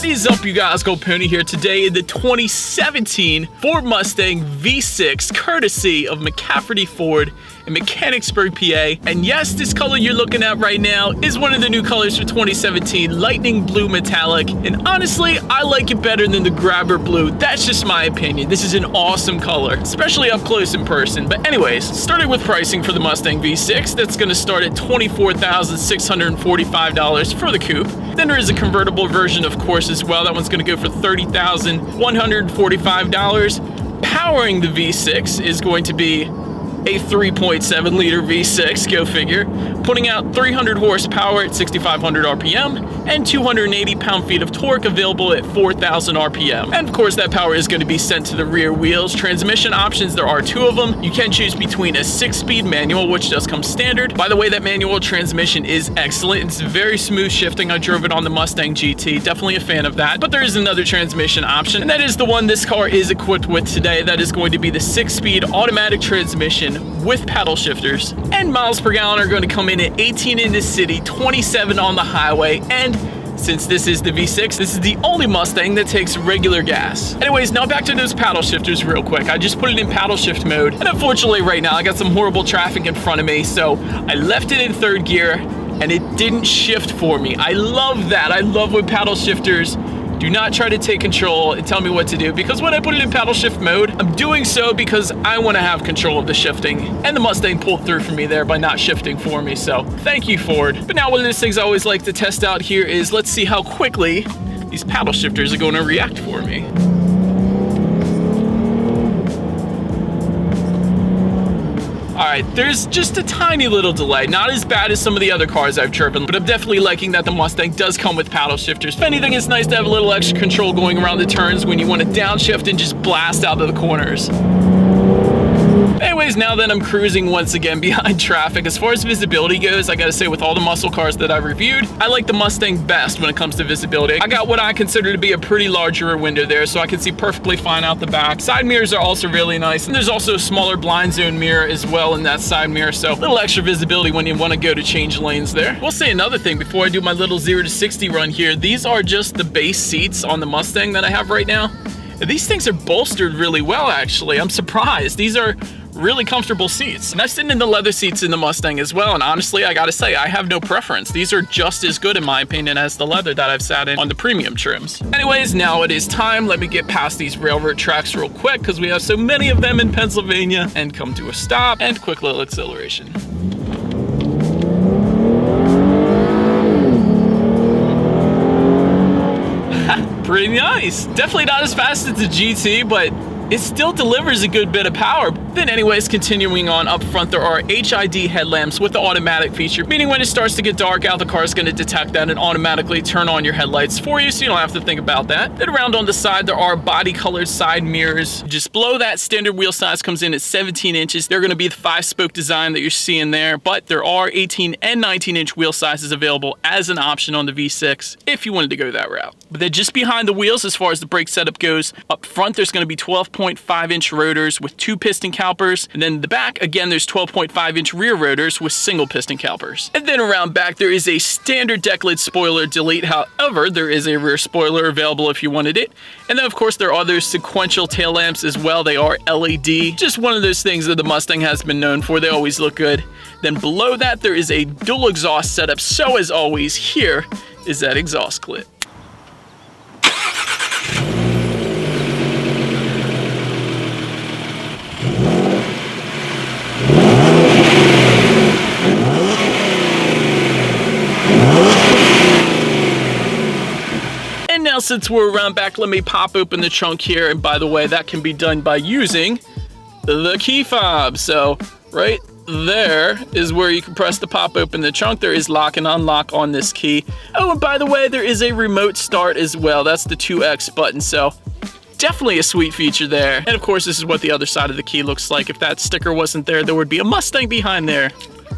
is up, you guys? Gold Pony here today in the 2017 Ford Mustang V6, courtesy of McCafferty Ford in Mechanicsburg, PA. And yes, this color you're looking at right now is one of the new colors for 2017, Lightning Blue Metallic. And honestly, I like it better than the Grabber Blue. That's just my opinion. This is an awesome color, especially up close in person. But anyways, starting with pricing for the Mustang V6, that's going to start at $24,645 for the coupe. Then there is a convertible version, of course, as well. That one's going to go for $30,145. Powering the V6 is going to be a 3.7 liter V6, go figure, putting out 300 horsepower at 6,500 RPM and 280 pound-feet of torque available at 4,000 RPM. And of course, that power is going to be sent to the rear wheels. Transmission options, there are two of them. You can choose between a 6-speed manual, which does come standard. By the way, that manual transmission is excellent. It's very smooth shifting. I drove it on the Mustang GT. Definitely a fan of that. But there is another transmission option, and that is the one this car is equipped with today. That is going to be the 6-speed automatic transmission with paddle shifters. And miles per gallon are going to come in at 18 in the city, 27 on the highway, and since this is the V6, this is the only Mustang that takes regular gas. Anyways, now back to those paddle shifters real quick. I just put it in paddle shift mode, and unfortunately right now I got some horrible traffic in front of me, so I left it in third gear and it didn't shift for me. I love that. I love when paddle shifters do not try to take control and tell me what to do, because when I put it in paddle shift mode, I'm doing so because I want to have control of the shifting, and the Mustang pulled through for me there by not shifting for me, so thank you, Ford. But now one of those things I always like to test out here is, let's see how quickly these paddle shifters are going to react for me. Alright, there's just a tiny little delay. Not as bad as some of the other cars I've driven, but I'm definitely liking that the Mustang does come with paddle shifters. If anything, it's nice to have a little extra control going around the turns when you want to downshift and just blast out of the corners. Anyways, now that I'm cruising once again behind traffic, as far as visibility goes, I gotta say, with all the muscle cars that I've reviewed, I like the Mustang best when it comes to visibility. I got what I consider to be a pretty large rear window there, so I can see perfectly fine out the back. Side mirrors are also really nice, and there's also a smaller blind zone mirror as well in that side mirror, so a little extra visibility when you want to go to change lanes there. We'll say another thing before I do my little 0 to 60 run here. These are just the base seats on the Mustang that I have right now. These things are bolstered really well, actually. I'm surprised. These are really comfortable seats. And I've sitting in the leather seats in the Mustang as well, and honestly, I gotta say, I have no preference. These are just as good, in my opinion, as the leather that I've sat in on the premium trims. Anyways, now it is time. Let me get past these railroad tracks real quick, because we have so many of them in Pennsylvania, and come to a stop, and quick little acceleration. Pretty nice. Definitely not as fast as the GT, but it still delivers a good bit of power. Then anyways, continuing on up front, there are HID headlamps with the automatic feature, meaning when it starts to get dark out, the car is going to detect that and automatically turn on your headlights for you, so you don't have to think about that. Then around on the side, there are body colored side mirrors. Just below that, standard wheel size comes in at 17 inches. They're going to be the 5-spoke design that you're seeing there, but there are 18 and 19-inch wheel sizes available as an option on the V6 if you wanted to go that route. But then just behind the wheels, as far as the brake setup goes, up front, there's going to be 12.5-inch rotors with 2 piston calipers, and then in the back, again, there's 12.5-inch rear rotors with single piston calipers. And then around back, there is a standard deck lid spoiler delete. However, there is a rear spoiler available if you wanted it. And then, of course, there are those sequential tail lamps as well. They are LED. Just one of those things that the Mustang has been known for. They always look good. Then below that, there is a dual exhaust setup. So as always, here is that exhaust clip. Now, since we're around back, let me pop open the trunk here. And by the way, that can be done by using the key fob. So right there is where you can press to pop open the trunk. There is lock and unlock on this key. Oh, and by the way, there is a remote start as well. That's the 2X button. So definitely a sweet feature there. And of course, this is what the other side of the key looks like. If that sticker wasn't there, there would be a Mustang behind there,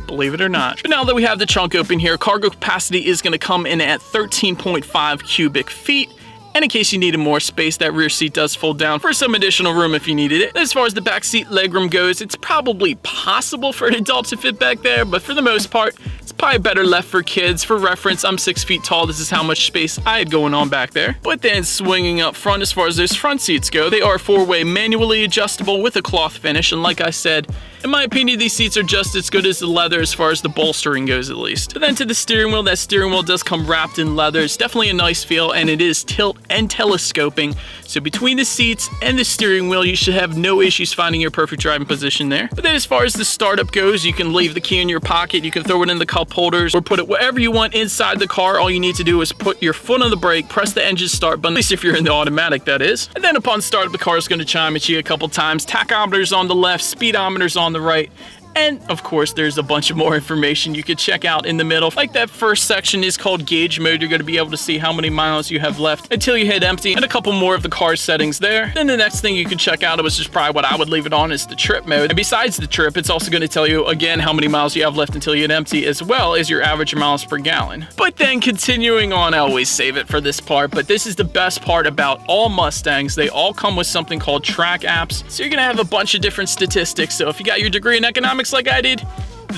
believe it or not. But now that we have the trunk open here, cargo capacity is going to come in at 13.5 cubic feet. And in case you needed more space, that rear seat does fold down for some additional room if you needed it. As far as the back seat legroom goes, it's probably possible for an adult to fit back there, but for the most part, It's probably better left for kids. For reference, I'm 6 feet tall. This is how much space I had going on back there. But then swinging up front, as far as those front seats go, they are 4-way manually adjustable with a cloth finish. And like I said, in my opinion, these seats are just as good as the leather as far as the bolstering goes, at least. But then to the steering wheel, that steering wheel does come wrapped in leather. It's definitely a nice feel, and it is tilt and telescoping. So between the seats and the steering wheel, you should have no issues finding your perfect driving position there. But then as far as the startup goes, you can leave the key in your pocket, you can throw it in the cup holders, or put it wherever you want inside the car. All you need to do is put your foot on the brake, press the engine start button, at least if you're in the automatic, that is. And then upon startup, the car is going to chime at you a couple times. Tachometer's on the left, speedometer's on the right. And of course, there's a bunch of more information you could check out in the middle. Like that first section is called gauge mode. You're going to be able to see how many miles you have left until you hit empty, and a couple more of the car's settings there. Then the next thing you can check out, which is probably what I would leave it on, is the trip mode. And besides the trip, it's also going to tell you again how many miles you have left until you hit empty, as well as your average miles per gallon. But then continuing on, I always save it for this part, but this is the best part about all Mustangs. They all come with something called track apps. So you're going to have a bunch of different statistics. So if you got your degree in economics like I did,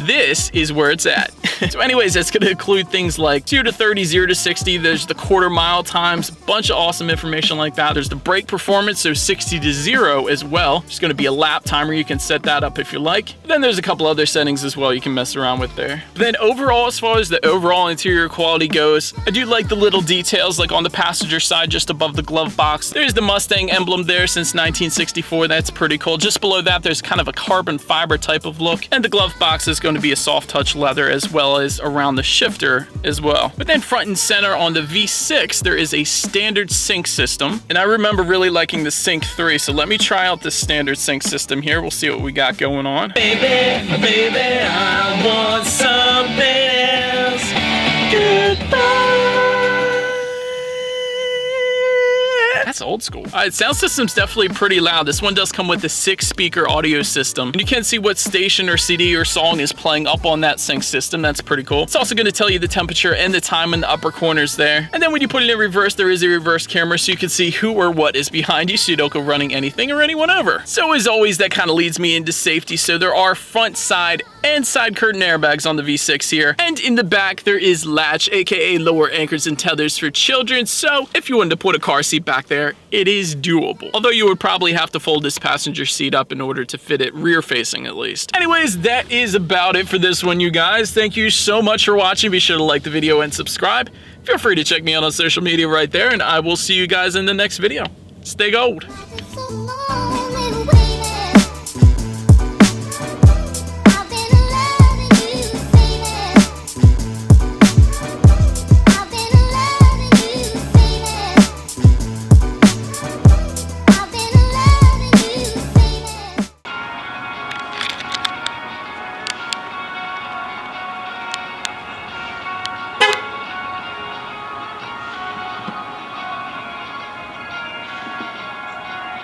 this is where it's at. So anyways, that's going to include things like 0 to 30, 0 to 60. There's the quarter mile times, a bunch of awesome information like that. There's the brake performance, so 60 to 0 as well. There's going to be a lap timer. You can set that up if you like. Then there's a couple other settings as well you can mess around with there. Then overall, as far as the overall interior quality goes, I do like the little details, like on the passenger side, just above the glove box. There's the Mustang emblem there since 1964. That's pretty cool. Just below that, there's kind of a carbon fiber type of look. And the glove box is going to be a soft touch leather, as well as around the shifter as well. But then front and center on the V6, there is a standard sync system. And I remember really liking the Sync 3. So let me try out this standard sync system here. We'll see what we got going on. Baby, baby, I want something else. Goodbye. That's old school. All right, sound system's definitely pretty loud. This one does come with the 6-speaker audio system. And you can see what station or CD or song is playing up on that sync system. That's pretty cool. It's also going to tell you the temperature and the time in the upper corners there. And then when you put it in reverse, there is a reverse camera, so you can see who or what is behind you, so you don't go running anything or anyone over. So as always, that kind of leads me into safety. So there are front, side, and side curtain airbags on the V6 here. And in the back, there is latch, aka lower anchors and tethers for children. So if you wanted to put a car seat back there, it is doable. Although you would probably have to fold this passenger seat up in order to fit it rear facing at least. Anyways, that is about it for this one, you guys. Thank you so much for watching. Be sure to like the video and subscribe. Feel free to check me out on social media right there, and I will see you guys in the next video. Stay gold.